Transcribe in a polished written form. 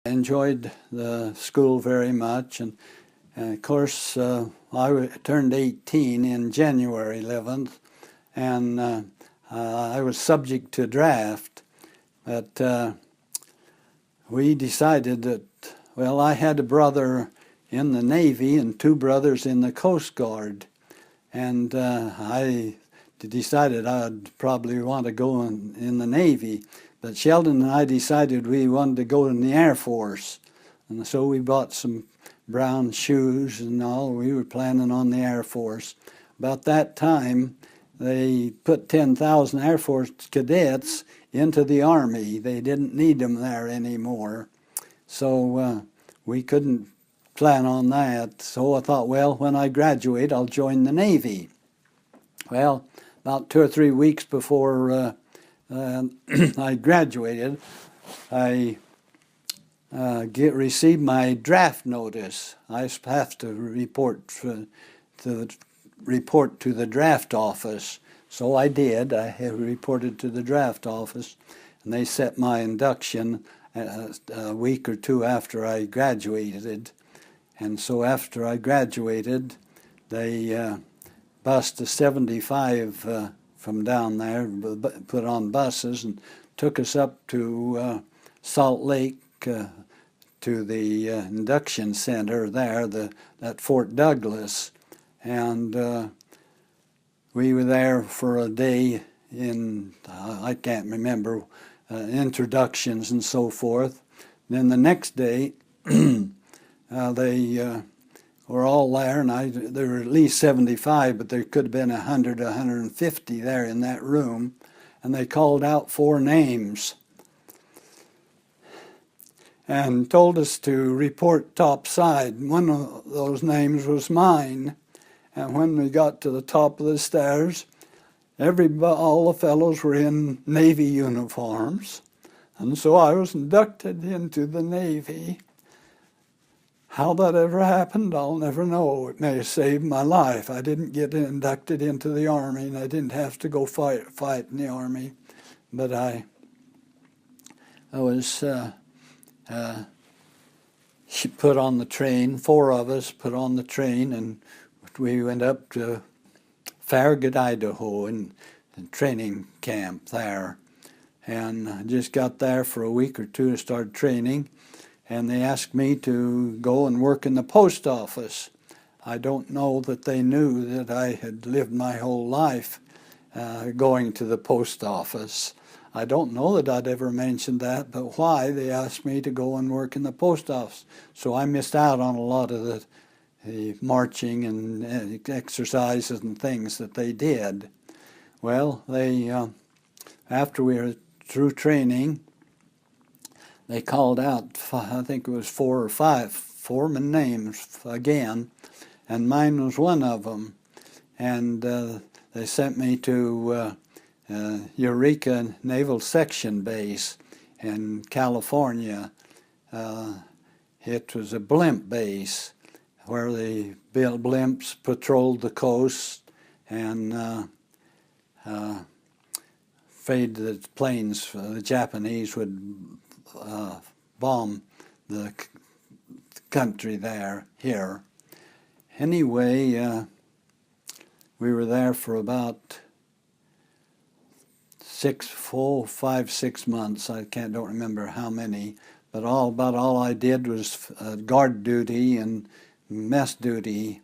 enjoyed the school very much, and of course I turned 18 in January 11th, and I was subject to draft, but we decided that, well, I had a brother in the Navy and two brothers in the Coast Guard, and I decided I'd probably want to go in the Navy. But Sheldon and I decided we wanted to go in the Air Force. And so we bought some brown shoes and all. We were planning on the Air Force. About that time, they put 10,000 Air Force cadets into the Army. They didn't need them there anymore. So we couldn't plan on that. So I thought, well, when I graduate, I'll join the Navy. Well, about 2 or 3 weeks before I graduated, I received my draft notice. I have to report to the draft office. So I did. I reported to the draft office, and they set my induction a week or two after I graduated. And so after I graduated, they bused a 75 from down there, put on buses, and took us up to Salt Lake to the induction center there, at Fort Douglas. And we were there for a day in, I can't remember, introductions and so forth. Then the next day, they were all there, and there were at least 75, but there could have been 100, 150 there in that room, and they called out 4 names and told us to report topside. One of those names was mine, and when we got to the top of the stairs, all the fellows were in Navy uniforms, and so I was inducted into the Navy. How that ever happened, I'll never know. It may have saved my life. I didn't get inducted into the Army, and I didn't have to go fight in the Army. But I was put on the train. 4 of us put on the train, and we went up to Farragut, Idaho, in the training camp there. And I just got there for a week or two to start training. And they asked me to go and work in the post office. I don't know that they knew that I had lived my whole life going to the post office. I don't know that I'd ever mentioned that, but why they asked me to go and work in the post office. So I missed out on a lot of the marching and exercises and things that they did. Well, they after we were through training, they called out, I think it was 4 or 5 foreman names again, and mine was one of them. And they sent me to Eureka Naval Section Base in California. It was a blimp base where the blimps patrolled the coast and afraid that the Japanese would bomb the country here. Anyway, we were there for about 6 months. I don't remember how many, but about all I did was guard duty and mess duty.